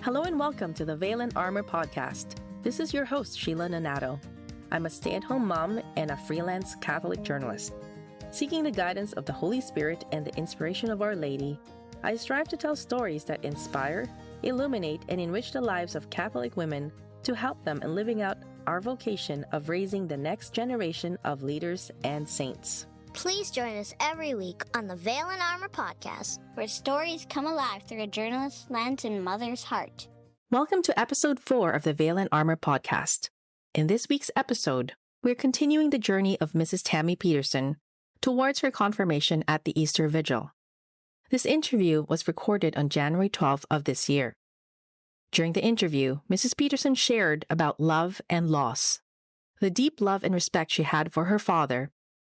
Hello and welcome to the Veil and Armor podcast. This is your host, Sheila Nanato. I'm a stay-at-home mom and a freelance Catholic journalist. Seeking the guidance of the Holy Spirit and the inspiration of Our Lady, I strive to tell stories that inspire, illuminate, and enrich the lives of Catholic women to help them in living out our vocation of raising the next generation of leaders and saints. Please join us every week on the Veil and Armor podcast, where stories come alive through a journalist's lens and mother's heart. Welcome to episode 4 of the Veil and Armor podcast. In this week's episode, we're continuing the journey of Mrs. Tammy Peterson towards her confirmation at the Easter Vigil. This interview was recorded on January 12th of this year. During the interview, Mrs. Peterson shared about love and loss, the deep love and respect she had for her father,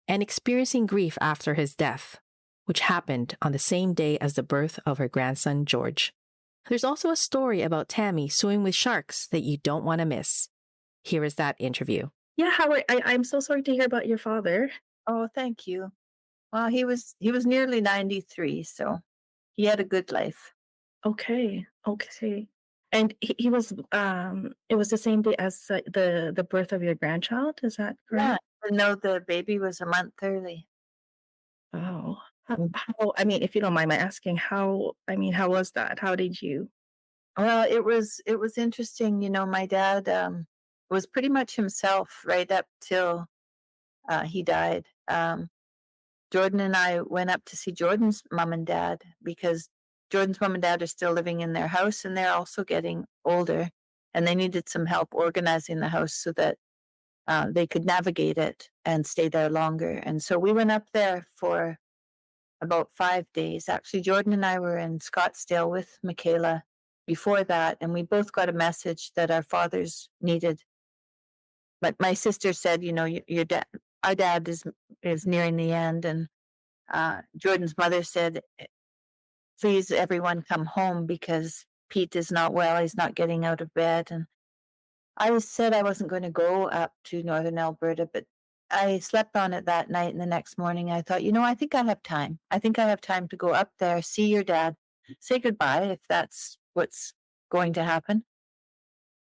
and experiencing grief after his death, which happened on the same day as the birth of her grandson, George. There's also a story about Tammy swimming with sharks that you don't want to miss. Here is that interview. Yeah, Howard, I'm so sorry to hear about your father. Oh, thank you. Well, he was nearly 93, so he had a good life. Okay. And he was it was the same day as the birth of your grandchild, is that Yeah, correct? no, the baby was a month early. Oh. How, I mean, if you don't mind my asking, how was that? How did you? Well, it was interesting. You know, my dad was pretty much himself right up till he died. Jordan and I went up to see Jordan's mom and dad because Jordan's mom and dad are still living in their house and they're also getting older and they needed some help organizing the house so that they could navigate it and stay there longer. And so we went up there for about 5 days. Actually, Jordan and I were in Scottsdale with Michaela before that, and we both got a message that our fathers needed. But my sister said, you know, your dad, our dad is nearing the end, and Jordan's mother said, please, everyone, come home because Pete is not well. He's not getting out of bed, and I said I wasn't going to go up to Northern Alberta, but I slept on it that night, and the next morning I thought, you know, I think I have time. I think I have time to go up there, see your dad, say goodbye if that's what's going to happen.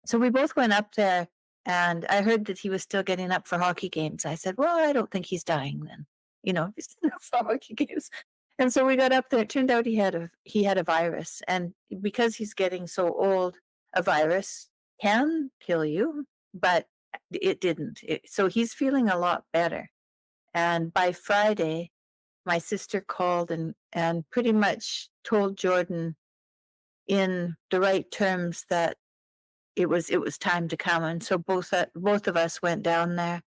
So we both went up there, and I heard that he was still getting up for hockey games. I said, well, I don't think he's dying then, you know, if he's still up for hockey games. And so we got up there. It turned out he had a virus, and because he's getting so old, a virus can kill you, but it didn't. So he's feeling a lot better. And by Friday, my sister called and pretty much told Jordan in the right terms that it was time to come. And so both of us went down there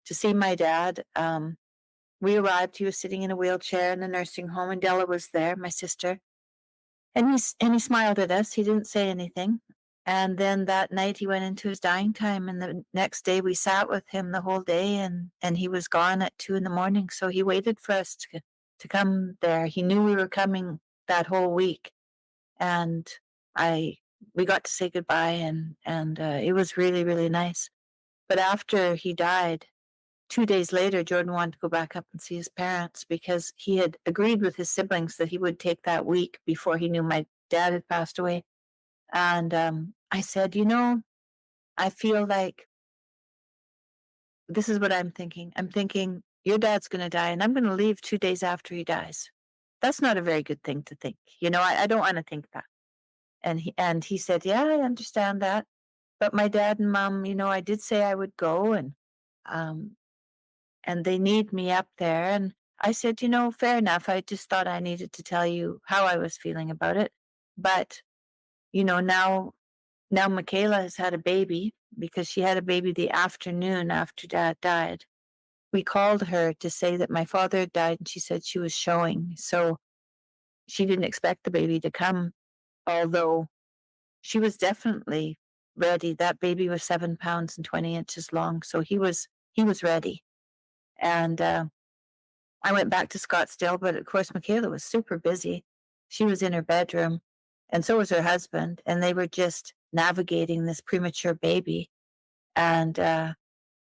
to see my dad. We arrived. He was sitting in a wheelchair in the nursing home, and Della was there, my sister. And he smiled at us. He didn't say anything. And then that night he went into his dying time, and the next day we sat with him the whole day, and he was gone at 2 a.m. So he waited for us to come there. He knew we were coming that whole week, and we got to say goodbye, and it was really, really nice. But after he died, 2 days later, Jordan wanted to go back up and see his parents because he had agreed with his siblings that he would take that week before he knew my dad had passed away. And I said, you know, I feel like this is what I'm thinking. I'm thinking your dad's going to die and I'm going to leave 2 days after he dies. That's not a very good thing to think. You know, I don't want to think that. And he said, yeah, I understand that. But my dad and mom, you know, I did say I would go and they need me up there. And I said, you know, fair enough. I just thought I needed to tell you how I was feeling about it. But, you know, now Michaela has had a baby because she had a baby the afternoon after Dad died. We called her to say that my father had died, and she said she was showing. So she didn't expect the baby to come, although she was definitely ready. That baby was 7 pounds and 20 inches long, so he was ready. And I went back to Scottsdale, but of course Michaela was super busy. She was in her bedroom, and so was her husband, and they were just navigating this premature baby. And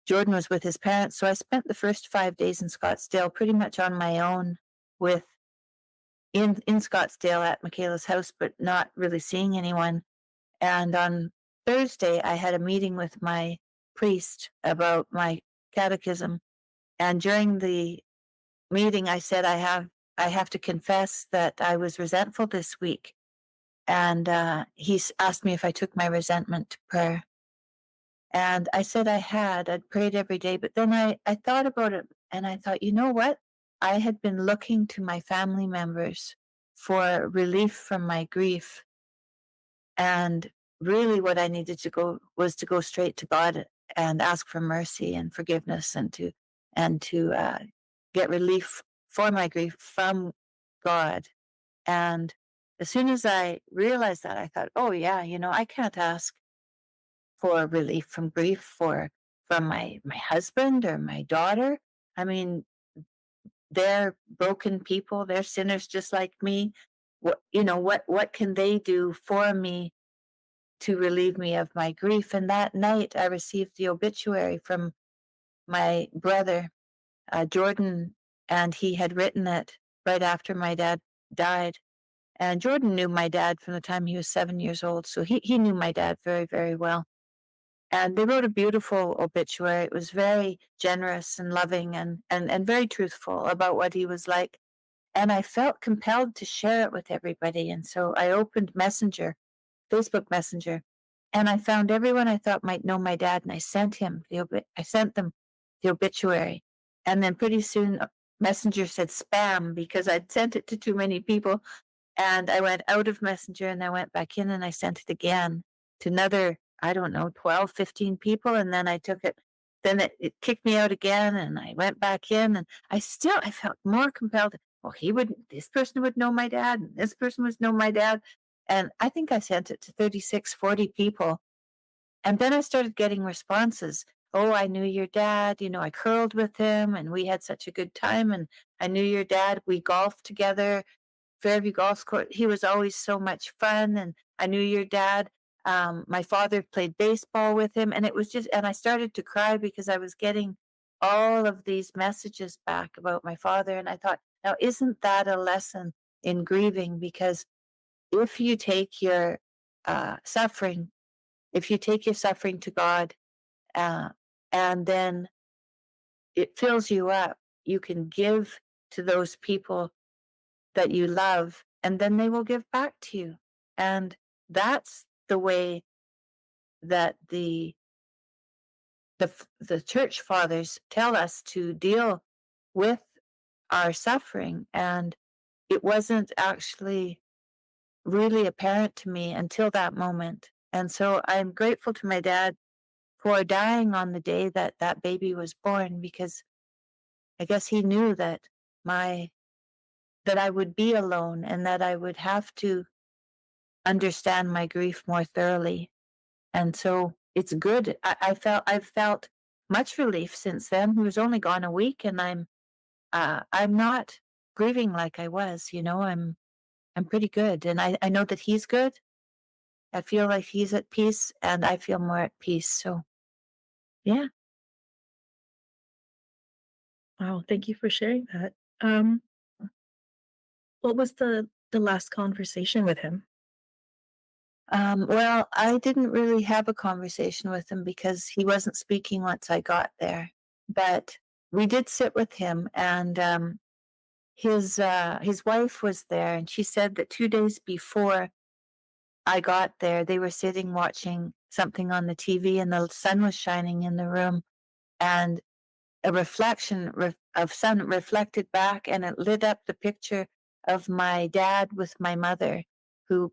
Jordan was with his parents, so I spent the first 5 days in Scottsdale pretty much on my own in Scottsdale at Michaela's house, but not really seeing anyone. And on Thursday, I had a meeting with my priest about my catechism. And during the meeting, I said, I have to confess that I was resentful this week. And he's asked me if I took my resentment to prayer. And I said I had. I'd prayed every day. But then I thought about it and I thought, you know what? I had been looking to my family members for relief from my grief. And really, what I needed to go was to go straight to God and ask for mercy and forgiveness and to get relief for my grief from God. And as soon as I realized that, I thought, oh yeah, I can't ask for relief from grief from my husband or my daughter. I mean, they're broken people, they're sinners just like me. What can they do for me to relieve me of my grief? And that night I received the obituary from my brother, Jordan, and he had written it right after my dad died. And Jordan knew my dad from the time he was 7 years old, so he knew my dad very, very well. And they wrote a beautiful obituary. It was very generous and loving and very truthful about what he was like. And I felt compelled to share it with everybody. And so I opened Messenger, Facebook Messenger, and I found everyone I thought might know my dad, and I sent I sent them the obituary. And then pretty soon, Messenger said spam because I'd sent it to too many people. And I went out of Messenger and I went back in and I sent it again to another, I don't know, 12, 15 people. And then I took it, then it kicked me out again and I went back in and I felt more compelled. Well, this person would know my dad and this person would know my dad. And I think I sent it to 36, 40 people. And then I started getting responses. Oh, I knew your dad. I curled with him and we had such a good time. And I knew your dad. We golfed together. Fairview Golf Course. He was always so much fun. And I knew your dad. My father played baseball with him. And and I started to cry because I was getting all of these messages back about my father. And I thought, now, isn't that a lesson in grieving? Because if you take your suffering, if you take your suffering to God, uh, and then it fills you up, you can give to those people that you love, and then they will give back to you. And that's the way that the church fathers tell us to deal with our suffering. And it wasn't actually really apparent to me until that moment. And so I'm grateful to my dad for dying on the day that that baby was born, because I guess he knew that I would be alone and that I would have to understand my grief more thoroughly. And so it's good. I've felt much relief since then. He was only gone a week, and I'm not grieving like I was. I'm pretty good, and I know that he's good. I feel like he's at peace, and I feel more at peace. So yeah. Wow, thank you for sharing that. Um, what was the last conversation with him? Well, I didn't really have a conversation with him because he wasn't speaking once I got there. But we did sit with him, and his wife was there, and she said that 2 days before I got there, they were sitting watching something on the TV, and the sun was shining in the room, and a reflection of sun reflected back, and it lit up the picture of my dad with my mother, who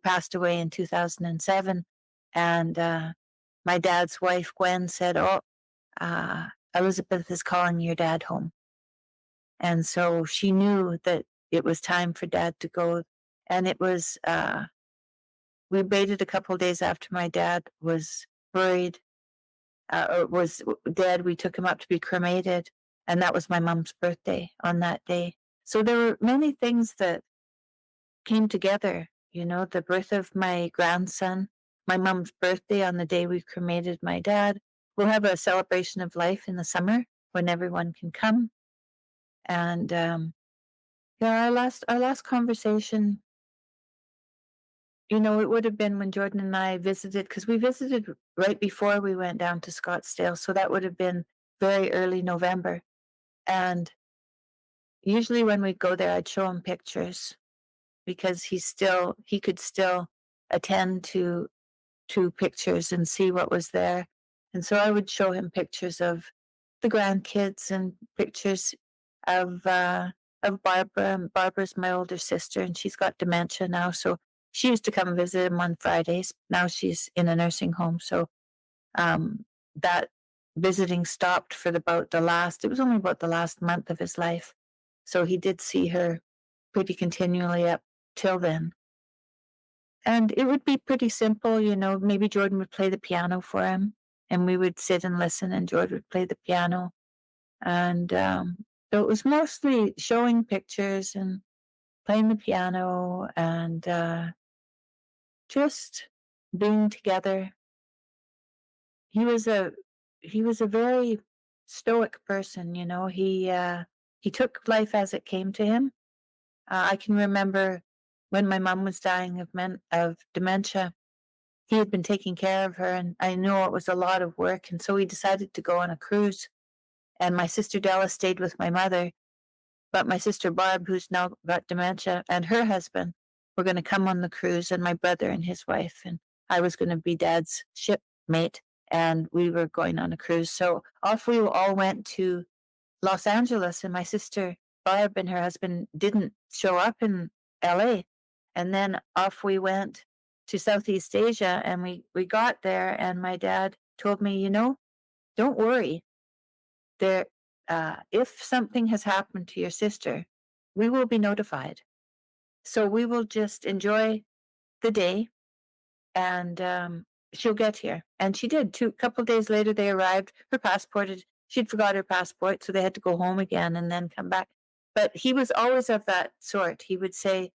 passed away in 2007. And my dad's wife, Gwen, said, "Oh, Elizabeth is calling your dad home." And so she knew that it was time for dad to go. And we waited a couple of days after my dad was buried, or was dead. We took him up to be cremated. And that was my mom's birthday on that day. So there were many things that came together, the birth of my grandson, my mom's birthday on the day we cremated my dad. We'll have a celebration of life in the summer when everyone can come. And yeah, our last conversation, it would have been when Jordan and I visited, because we visited right before we went down to Scottsdale. So that would have been very early November. And usually when we'd go there, I'd show him pictures because he could still attend to pictures and see what was there. And so I would show him pictures of the grandkids and pictures of Barbara. And Barbara's my older sister, and she's got dementia now. So she used to come visit him on Fridays. Now she's in a nursing home. So that visiting stopped for it was only about the last month of his life. So he did see her pretty continually up till then. And it would be pretty simple, maybe Jordan would play the piano for him and we would sit and listen and Jordan would play the piano. And so it was mostly showing pictures and playing the piano and just being together. He was a very stoic person, he took life as it came to him. I can remember when my mom was dying of dementia, he had been taking care of her, and I know it was a lot of work, and so we decided to go on a cruise. And my sister Della stayed with my mother, but my sister Barb, who's now got dementia, and her husband were going to come on the cruise, and my brother and his wife, and I was going to be Dad's shipmate, and we were going on a cruise. So off we all went to Los Angeles, and my sister Barb and her husband didn't show up in LA. And then off we went to Southeast Asia, and we got there, and my dad told me, don't worry. There, if something has happened to your sister, we will be notified. So we will just enjoy the day, and she'll get here. And she did. A couple of days later, they arrived. She'd forgot her passport, so they had to go home again and then come back. But he was always of that sort. He would say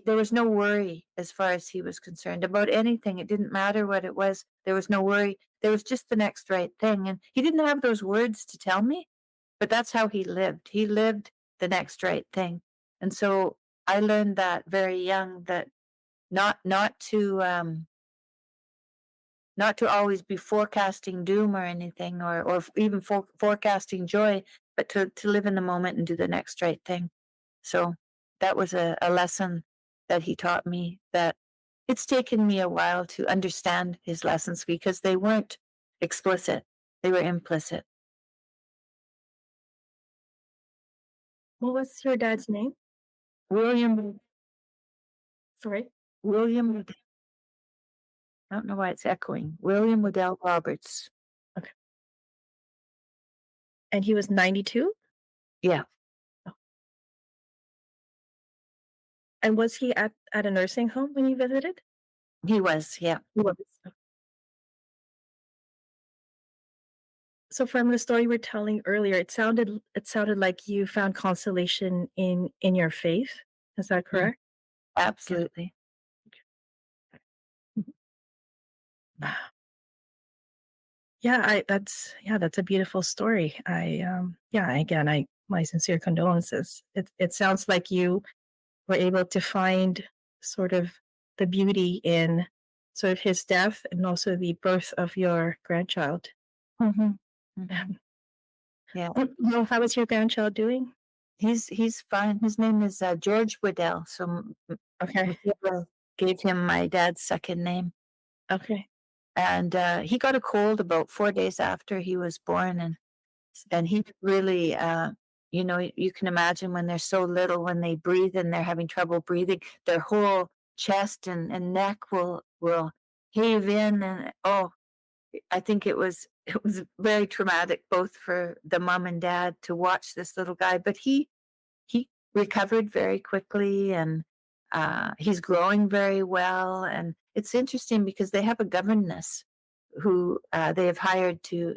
there was no worry as far as he was concerned about anything. It didn't matter what it was. There was no worry. There was just the next right thing. And he didn't have those words to tell me, but that's how he lived. He lived the next right thing. And so I learned that very young, that not to always be forecasting doom or anything, or even forecasting joy, but to live in the moment and do the next right thing. So that was a lesson that he taught me, that it's taken me a while to understand his lessons because they weren't explicit, they were implicit. What was your dad's name? William, Sorry. William, I don't know why it's echoing. William Waddell Roberts. Okay. And he was 92? Yeah. And was he at a nursing home when you visited? He was, yeah. He was. So from the story you were telling earlier, it sounded like you found consolation in your faith. Is that correct? Absolutely. Yeah, that's a beautiful story. My sincere condolences. It sounds like you were able to find sort of the beauty in sort of his death and also the birth of your grandchild. Mm-hmm. Mm-hmm. Yeah. Well, how is your grandchild doing? He's fine. His name is George Waddell. So Okay. Sheila gave him my dad's second name. Okay. And he got a cold about 4 days after he was born, and he really, you can imagine when they're so little, when they breathe and they're having trouble breathing, their whole chest and neck will cave in, and I think it was very traumatic both for the mom and dad to watch this little guy, but he recovered very quickly, and he's growing very well. And it's interesting because they have a governess who they have hired to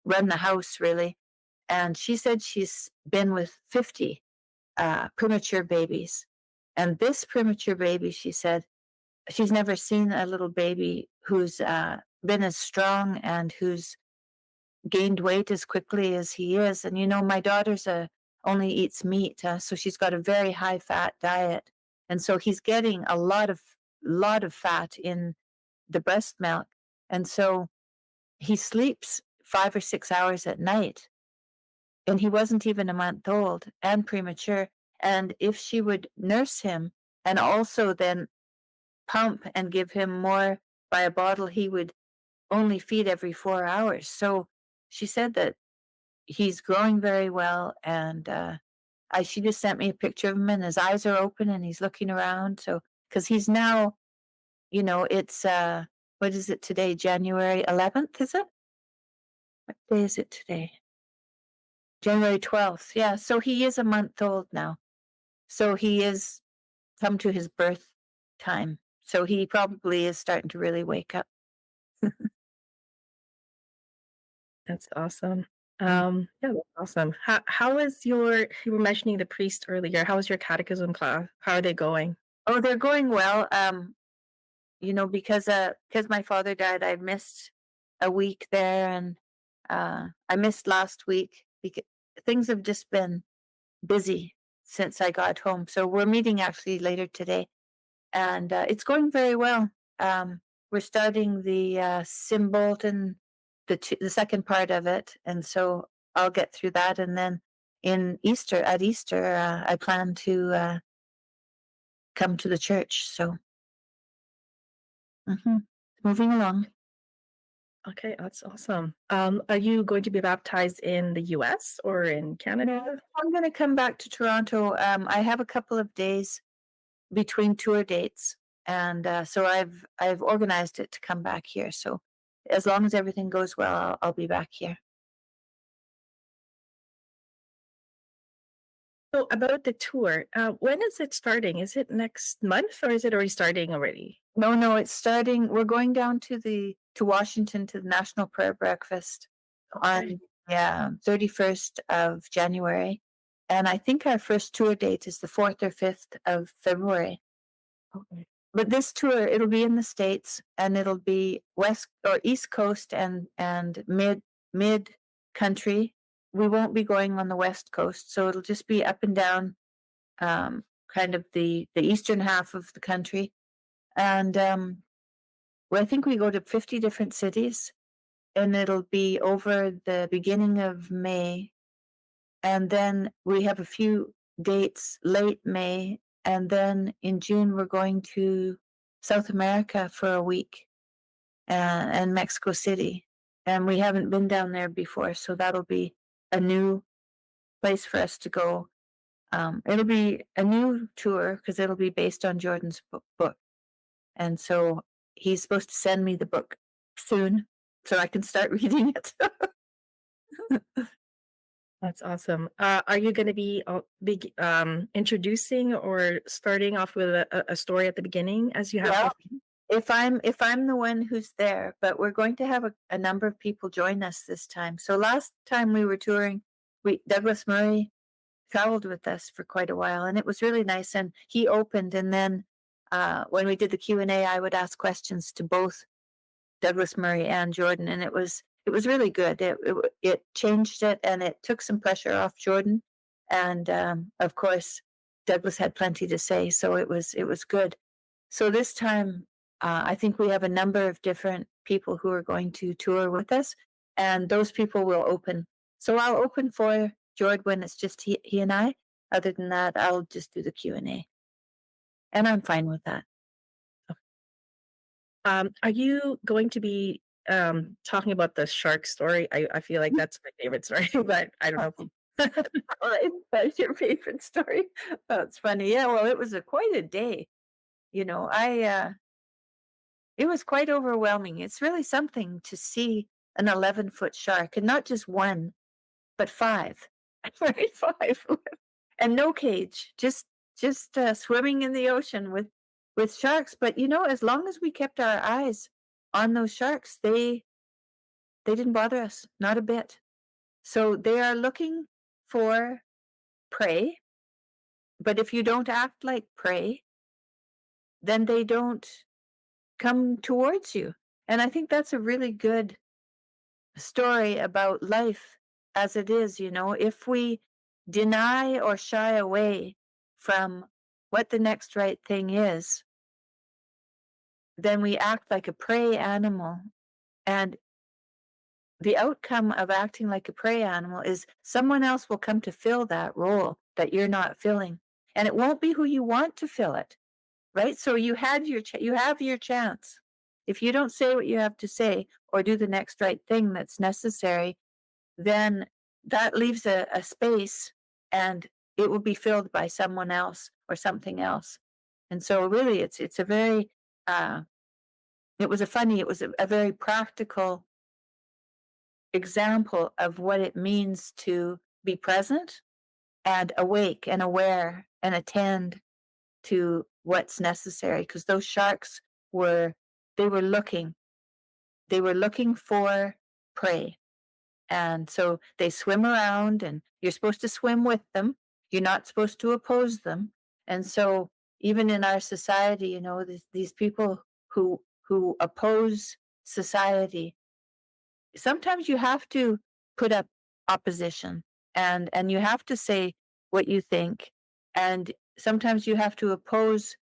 run the house, really. And she said she's been with 50 premature babies. And this premature baby, she said, she's never seen a little baby who's been as strong and who's gained weight as quickly as he is. And my daughter's only eats meat, so she's got a very high fat diet, And so he's getting a lot of fat in the breast milk. And so he sleeps 5 or 6 hours at night. And he wasn't even a month old and premature. And if she would nurse him and also then pump and give him more by a bottle, he would only feed every 4 hours. So she said that he's growing very well. And she just sent me a picture of him, and his eyes are open and he's looking around. So, because he's now, it's, what is it today? January 11th, is it? What day is it today? January 12th. Yeah. So he is a month old now. So he is come to his birth time. So he probably is starting to really wake up. That's awesome. Yeah, that's awesome. How is you were mentioning the priest earlier. How was your catechism class? How are they going? Oh, they're going well. Because my father died, I missed a week there, and I missed last week because things have just been busy since I got home. So we're meeting actually later today, and it's going very well. We're starting the Simbolton, the second part of it, and so I'll get through that, and then at Easter, I plan to come to the church. So moving along. Okay, that's awesome. Are you going to be baptized in the US or in Canada? I'm going to come back to Toronto. I have a couple of days between tour dates, and so I've organized it to come back here. So as long as everything goes well, I'll be back here. So about the tour, when is it starting? Is it next month or is it already starting already? No, it's starting. We're going down to Washington to the National Prayer Breakfast Okay. on 31st of January, and I think our first tour date is the 4th or 5th of February. Okay. But this tour, it'll be in the States, and it'll be West or East Coast and mid country. We won't be going on the West Coast, so it'll just be up and down, kind of the eastern half of the country. And I think we go to 50 different cities, and it'll be over the beginning of May. And then we have a few dates late May. And then in June, we're going to South America for a week and Mexico City. And we haven't been down there before. So that'll be a new place for us to go. It'll be a new tour because it'll be based on Jordan's book. And so he's supposed to send me the book soon so I can start reading it. That's awesome. Are you going to be introducing or starting off with a story at the beginning as you have? Well, if I'm the one who's there, but we're going to have a number of people join us this time. So last time we were touring, Douglas Murray traveled with us for quite a while, and it was really nice. And he opened, and then when we did the Q&A, I would ask questions to both Douglas Murray and Jordan, and it was really good. It changed it, and it took some pressure off Jordan, and of course Douglas had plenty to say, so it was good. So this time, I think we have a number of different people who are going to tour with us, and those people will open. So I'll open for Jordan when it's just he and I. Other than that, I'll just do the Q&A, and I'm fine with that. Are you going to be talking about the shark story? I feel like that's my favorite story, but I don't know. That's your favorite story. That's funny. Yeah, well, it was quite a day. It was quite overwhelming. It's really something to see an 11-foot shark, and not just one, but five. Right, five, and no cage, just swimming in the ocean with sharks. But as long as we kept our eyes on those sharks, they didn't bother us, not a bit. So they are looking for prey, but if you don't act like prey, then they don't come towards you. And I think that's a really good story about life as it is. If we deny or shy away from what the next right thing is, then we act like a prey animal. And the outcome of acting like a prey animal is someone else will come to fill that role that you're not filling. And it won't be who you want to fill it, right? So you had you have your chance. If you don't say what you have to say or do the next right thing that's necessary, then that leaves a space, and it will be filled by someone else or something else. And so really it's a very it was a very practical example of what it means to be present and awake and aware and attend to what's necessary, because those sharks were they were looking for prey. And so they swim around, and you're supposed to swim with them. You're not supposed to oppose them. And so even in our society, these people who oppose society, sometimes you have to put up opposition, and you have to say what you think, and sometimes you have to oppose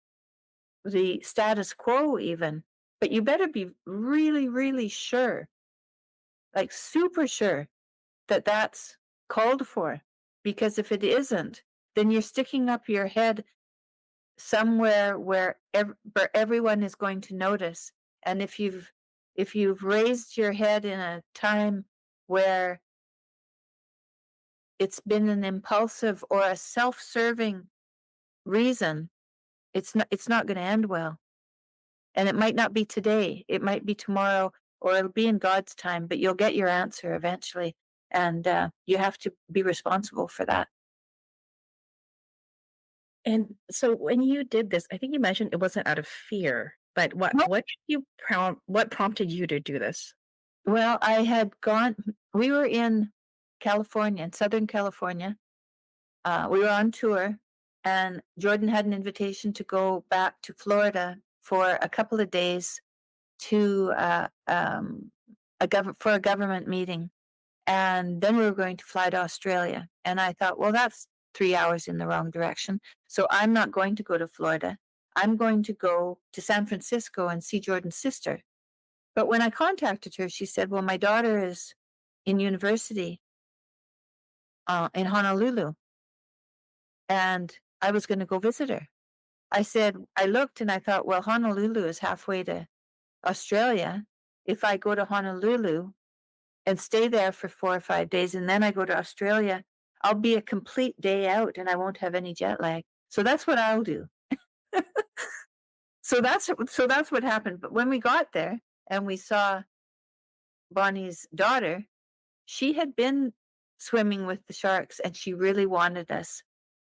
the status quo even, but you better be really, really sure, like super sure, that that's called for. Because if it isn't, then you're sticking up your head somewhere where everyone is going to notice. And if you've raised your head in a time where it's been an impulsive or a self-serving reason, it's not going to end well. And it might not be today, it might be tomorrow, or it'll be in God's time, but you'll get your answer eventually. And you have to be responsible for that. And so when you did this, I think you mentioned it wasn't out of fear, but Well, what prompted you to do this? well, we were in California, in Southern California. We were on tour, and Jordan had an invitation to go back to Florida for a couple of days to for a government meeting. And then we were going to fly to Australia. And I thought, well, that's 3 hours in the wrong direction. So I'm not going to go to Florida. I'm going to go to San Francisco and see Jordan's sister. But when I contacted her, she said, well, my daughter is in university in Honolulu, and I was going to go visit her. I looked and I thought, well, Honolulu is halfway to Australia. If I go to Honolulu and stay there for 4 or 5 days, and then I go to Australia, I'll be a complete day out and I won't have any jet lag. So that's what I'll do. So that's what happened. But when we got there and we saw Bonnie's daughter, she had been swimming with the sharks and she really wanted us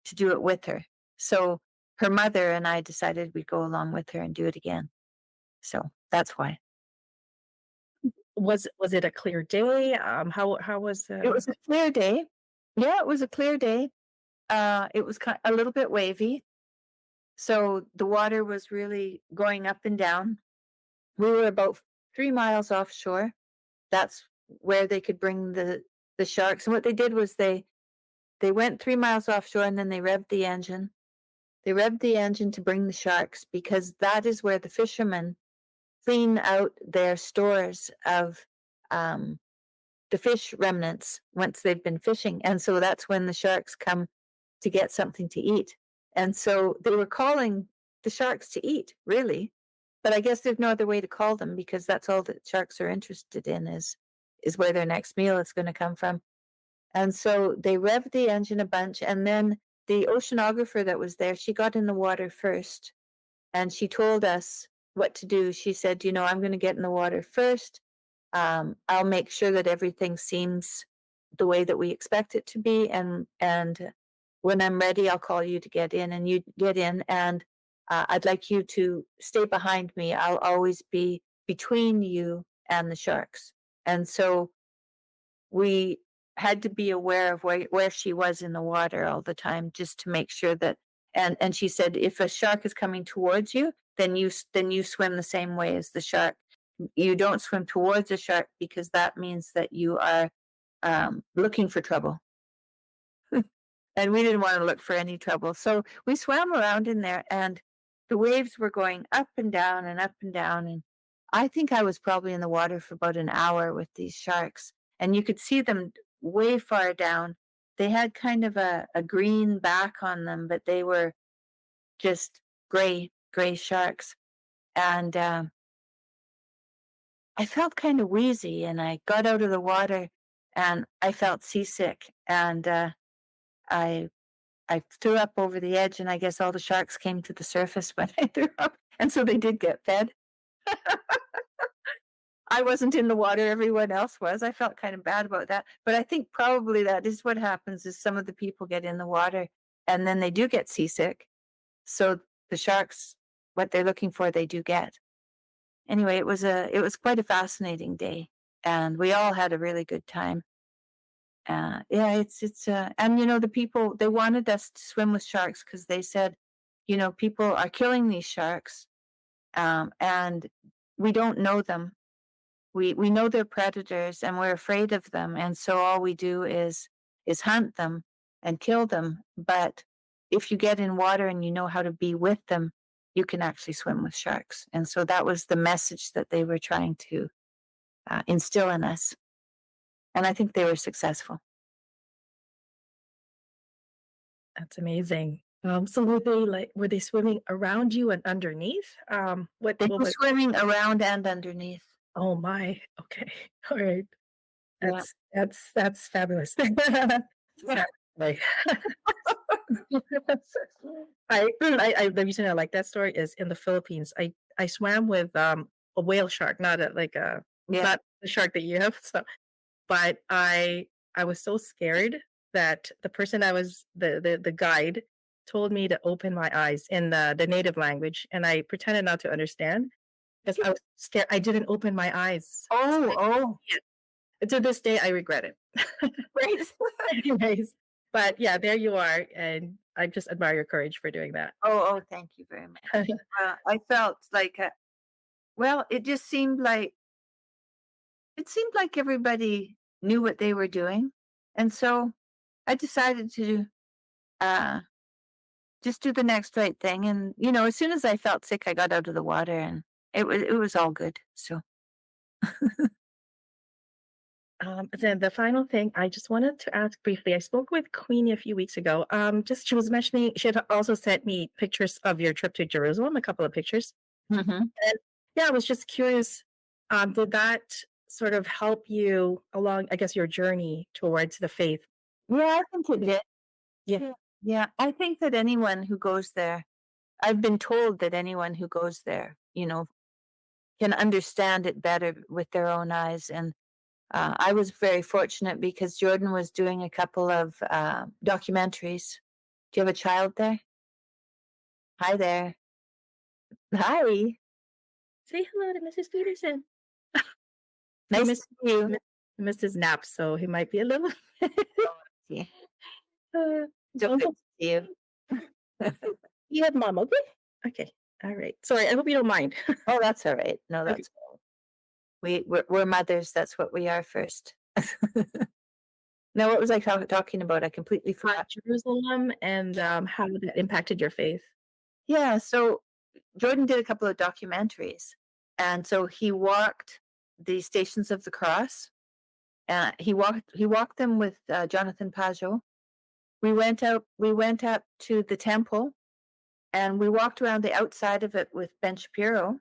to do it with her. So her mother and I decided we'd go along with her and do it again. So that's why. Was it a clear day? How was It was a clear day. Yeah, it was a clear day. It was a little bit wavy. So the water was really going up and down. We were about 3 miles offshore. That's where they could bring the sharks. And what they did was they went 3 miles offshore, and then they revved the engine. They revved the engine to bring the sharks, because that is where the fishermen clean out their stores of the fish remnants once they've been fishing. And so that's when the sharks come to get something to eat. And so they were calling the sharks to eat, really. But I guess there's no other way to call them, because that's all that sharks are interested in is where their next meal is going to come from. And so they revved the engine a bunch, and then the oceanographer that was there, she got in the water first, and she told us what to do. She said, I'm going to get in the water first. I'll make sure that everything seems the way that we expect it to be, and when I'm ready, I'll call you to get in, and you get in, and I'd like you to stay behind me. I'll always be between you and the sharks. And so we had to be aware of where she was in the water all the time, just to make sure that. And she said, if a shark is coming towards you, then you swim the same way as the shark. You don't swim towards a shark, because that means that you are looking for trouble. and we didn't want to look for any trouble. So we swam around in there, and the waves were going up and down and up and down. And I think I was probably in the water for about an hour with these sharks, and you could see them way far down. They had kind of a green back on them, but they were just gray sharks. And I felt kind of wheezy, and I got out of the water, and I felt seasick, and I I threw up over the edge, and I guess all the sharks came to the surface when I threw up, and so they did get fed. I wasn't in the water, everyone else was. I felt kind of bad about that, but I think probably that is what happens is some of the people get in the water, and then they do get seasick. So the sharks, what they're looking for, they do get. Anyway, it was quite a fascinating day, and we all had a really good time. Yeah, and the people, they wanted us to swim with sharks because they said, people are killing these sharks, and we don't know them. We know they're predators, and we're afraid of them, and so all we do is hunt them and kill them. But if you get in water and you know how to be with them, you can actually swim with sharks. And so that was the message that they were trying to instill in us, and I think they were successful. That's amazing. So were they swimming around you and underneath? They What were was? swimming around and underneath. Oh my. Okay. All right. Yeah. That's fabulous. Yeah. Like, I the reason I like that story is in the Philippines. I swam with a whale shark, Yeah. not the shark that you have. So, but I was so scared that the person I was the guide told me to open my eyes in the native language, and I pretended not to understand because I was scared. I didn't open my eyes. Oh, To this day, I regret it. great. Anyways, but yeah, there you are, and I just admire your courage for doing that. Thank you very much. I felt like, well, it seemed like everybody knew what they were doing, and so I decided to uh, just do the next right thing. And as soon as I felt sick, I got out of the water, and it was all good. So Then the final thing I just wanted to ask briefly. I spoke with Queenie a few weeks ago. Just she was mentioning she had also sent me pictures of your trip to Jerusalem, a couple of pictures. Mhm. And yeah, I was just curious. Did that sort of help you along, I guess, your journey towards the faith? Yeah, I think it did. Yeah. Yeah, I think that anyone who goes there, I've been told that anyone who goes there, can understand it better with their own eyes. And I was very fortunate because Jordan was doing a couple of documentaries. Do you have a child there? Hi there. Hi. Say hello to Mrs. Peterson. He Nice to missed, see you. missed his nap, so he might be a little. Yeah, uh, so good Uncle, to see you. you have mom, okay? Okay. All right. Sorry, I hope you don't mind. Oh, that's all right. No, Okay. that's we're mothers. That's what we are first. Now, what was I talking about? I completely forgot. Jerusalem and how that impacted your faith. Yeah, so Jordan did a couple of documentaries, and so he walked the Stations of the Cross. He walked them with Jonathan Pajot. We went up to the temple, and we walked around the outside of it with Ben Shapiro.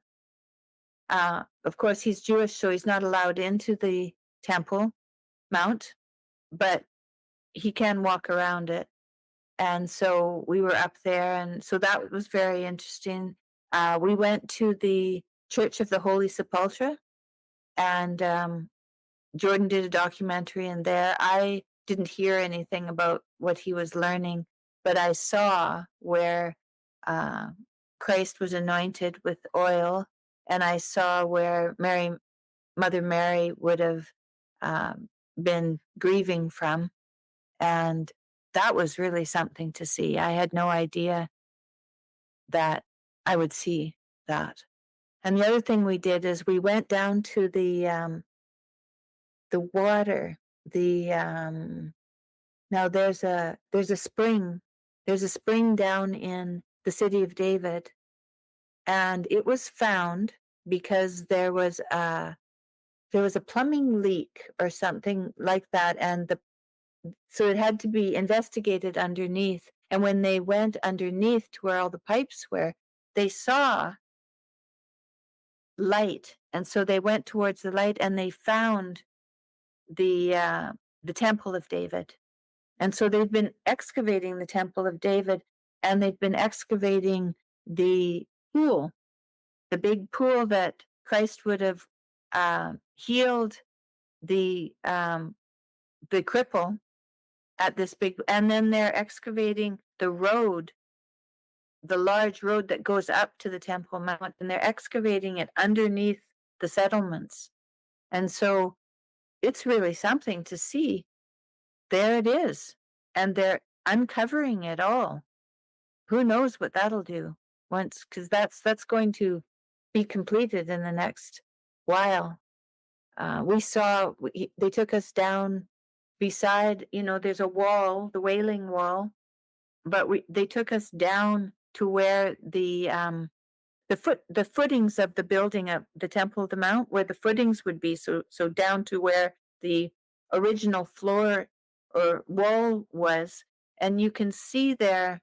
Of course, he's Jewish, so he's not allowed into the temple mount, but he can walk around it. And so we were up there, and so that was very interesting. We went to the Church of the Holy Sepulchre, and Jordan did a documentary in there. I didn't hear anything about what he was learning, but I saw where uh, Christ was anointed with oil, and I saw where Mother Mary would have um, been grieving from, and that was really something to see. I had no idea that I would see that. And the other thing we did is we went down to the water, the Now there's a spring. There's a spring down in the city of David, and it was found because there was a plumbing leak or something like that, and so it had to be investigated underneath. And when they went underneath to where all the pipes were, they saw light, and so they went towards the light, and they found the Temple of David. And so they've been excavating the Temple of David, and they've been excavating the pool, the big pool that Christ would have healed the cripple at this big, and then they're excavating the road, the large road that goes up to the Temple Mount, and they're excavating it underneath the settlements. And so it's really something to see. There it is. And they're uncovering it all. Who knows what that'll do once, because that's going to be completed in the next while. They took us down beside, there's a wall, the Wailing Wall, but they took us down to where the footings of the building of the Temple of the Mount, where the footings would be, so down to where the original floor or wall was, and you can see there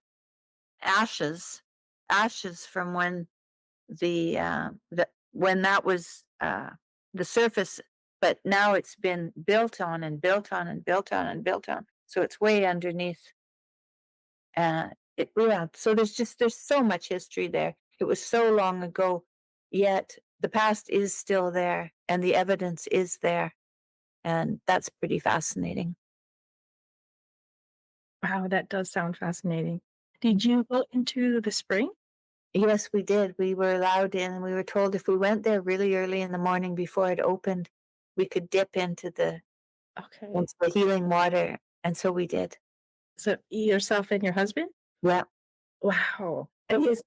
ashes from when when that was the surface, but now it's been built on and built on and built on and built on, so it's way underneath. So there's so much history there. It was so long ago, yet the past is still there and the evidence is there, and that's pretty fascinating. Wow, that does sound fascinating. Did you go into the spring? Yes, we did. We were allowed in, and we were told if we went there really early in the morning before it opened, we could dip into the Okay. healing water, and so we did. So yourself and your husband? Yeah. Wow. And he's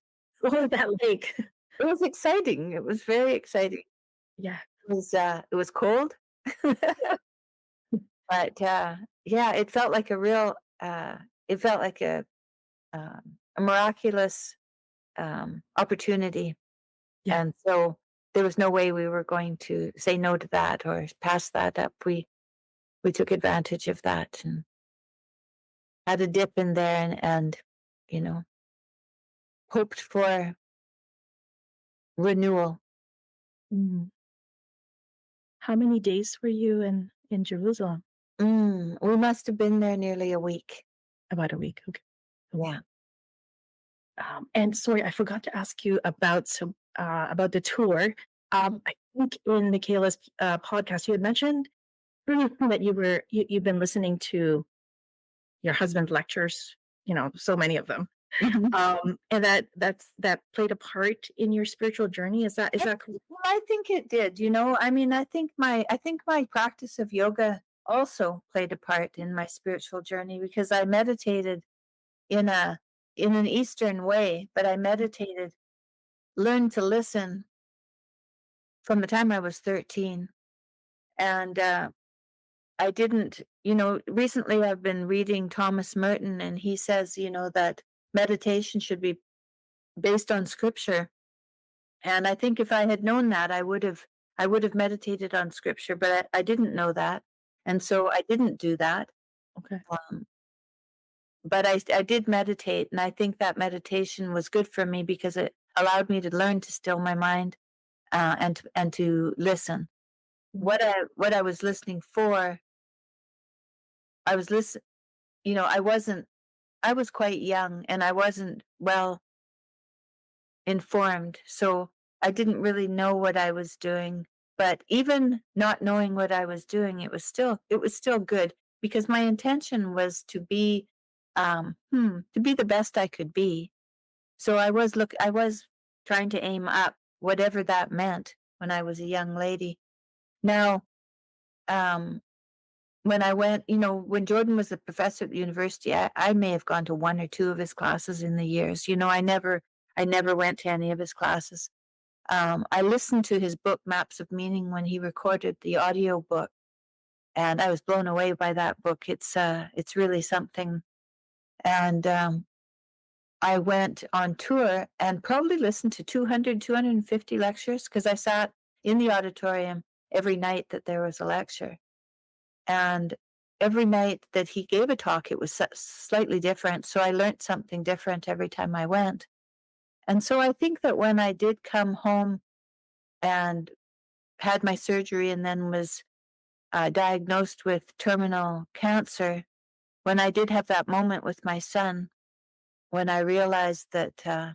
on that lake. It was exciting. It was very exciting. Yeah. It was cold, but yeah, it felt like a miraculous opportunity. Yeah. And so there was no way we were going to say no to that or pass that up. We took advantage of that and had a dip in there, and hoped for renewal. Mm. How many days were you in Jerusalem? We must have been there nearly a week. About a week. Okay. Yeah. And sorry, I forgot to ask you about the tour. I think in Michaela's podcast, you had mentioned that you've been listening to your husband's lectures. So many of them, and that played a part in your spiritual journey. Is that correct? Well, I think it did. I mean, I think my practice of yoga also played a part in my spiritual journey, because I meditated in an Eastern way, but I learned to listen from the time I was 13. And I didn't, recently I've been reading Thomas Merton, and he says, that meditation should be based on scripture. And I think if I had known that, I would have meditated on scripture, but I didn't know that. And so I didn't do that. Okay. But I did meditate, and I think that meditation was good for me because it allowed me to learn to still my mind, and to listen. What I was listening for, I was listen. I was quite young, and I wasn't well informed, so I didn't really know what I was doing. But even not knowing what I was doing, it was still good, because my intention was to be the best I could be. So I was trying to aim up, whatever that meant, when I was a young lady. Now, when I went, when Jordan was a professor at the university, I may have gone to one or two of his classes in the years. I never went to any of his classes. I listened to his book, Maps of Meaning, when he recorded the audio book. And I was blown away by that book. It's really something. And I went on tour and probably listened to 200, 250 lectures because I sat in the auditorium every night that there was a lecture. And every night that he gave a talk, it was slightly different. So I learned something different every time I went. And so I think that when I did come home and had my surgery and then was diagnosed with terminal cancer, when I did have that moment with my son, when I realized that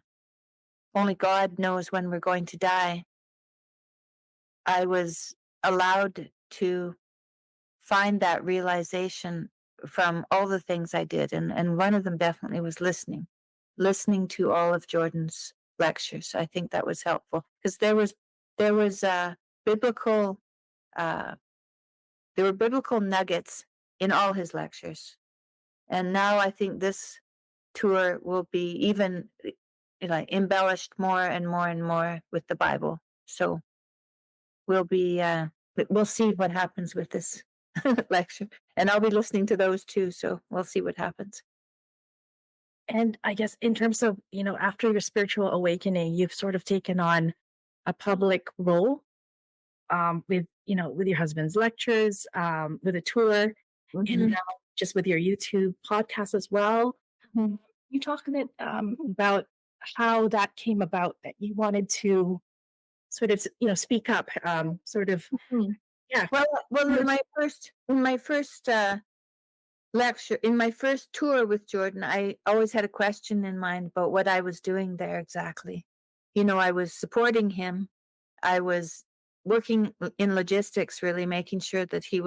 only God knows when we're going to die, I was allowed to find that realization from all the things I did. And one of them definitely was listening to all of Jordan's lectures. I think that was helpful because there was biblical uh, there were biblical nuggets in all his lectures. And now I think this tour will be even embellished more and more and more with the Bible. So we'll be we'll see what happens with this lecture. And I'll be listening to those too, so we'll see what happens. And I guess in terms of, after your spiritual awakening, you've sort of taken on a public role with your husband's lectures, with a tour, and now just with your YouTube podcast as well. You talk a bit about how that came about, that you wanted to sort of, speak up, yeah. Well, in my first lecture, in my first tour with Jordan, I always had a question in mind about what I was doing there exactly. I was supporting him. I was working in logistics, really making sure that he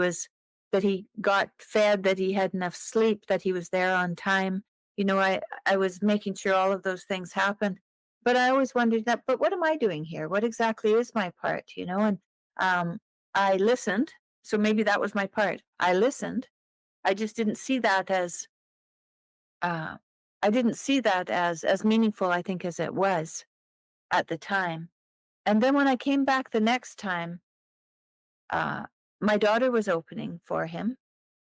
got fed, that he had enough sleep, that he was there on time. I was making sure all of those things happened. But I always wondered but what am I doing here? What exactly is my part? And I listened. So maybe that was my part. I listened. I just didn't see that as as meaningful, I think, as it was at the time. And then when I came back the next time, my daughter was opening for him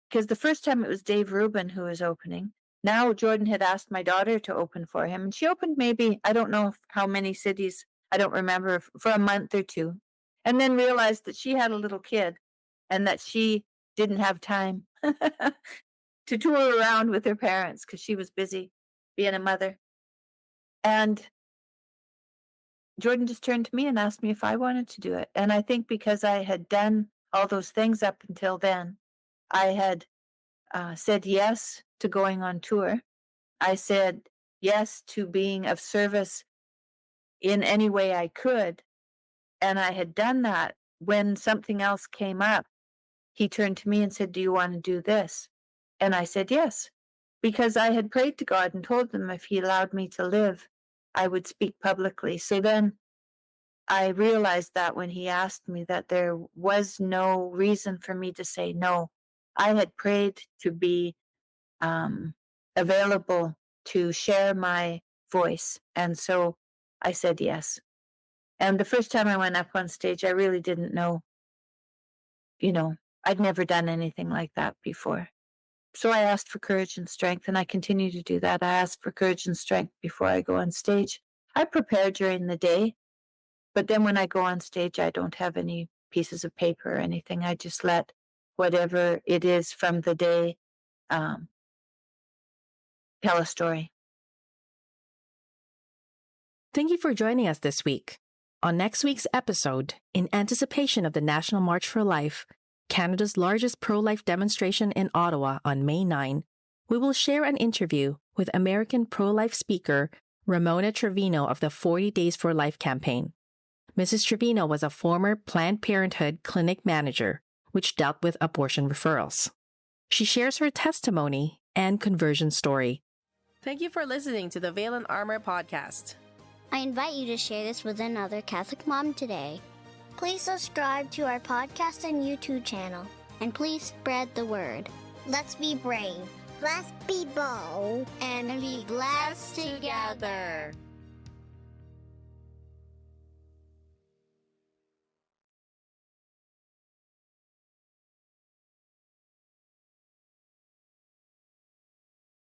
because the first time it was Dave Rubin who was opening. Now Jordan had asked my daughter to open for him, and she opened maybe, I don't know how many cities, I don't remember, for a month or two, and then realized that she had a little kid and that she didn't have time to tour around with her parents because she was busy being a mother. And Jordan just turned to me and asked me if I wanted to do it. And I think because I had done all those things up until then, I had said yes to going on tour. I said yes to being of service in any way I could. And I had done that. When something else came up, he turned to me and said, "Do you want to do this?" And I said yes, because I had prayed to God and told him if he allowed me to live, I would speak publicly. So then I realized that when he asked me, that there was no reason for me to say no. I had prayed to be available to share my voice. And so I said yes. And the first time I went up on stage, I really didn't know, I'd never done anything like that before. So I asked for courage and strength, and I continue to do that. I ask for courage and strength before I go on stage. I prepare during the day, but then when I go on stage, I don't have any pieces of paper or anything. I just let whatever it is from the day tell a story. Thank you for joining us this week. On next week's episode, in anticipation of the National March for Life, Canada's largest pro-life demonstration in Ottawa on May 9, we will share an interview with American pro-life speaker Ramona Trevino of the 40 Days for Life campaign. Mrs. Trevino was a former Planned Parenthood clinic manager, which dealt with abortion referrals. She shares her testimony and conversion story. Thank you for listening to the Veil and Armor podcast. I invite you to share this with another Catholic mom today. Please subscribe to our podcast and YouTube channel, and please spread the word. Let's be brave. Let's be bold. And be blessed together.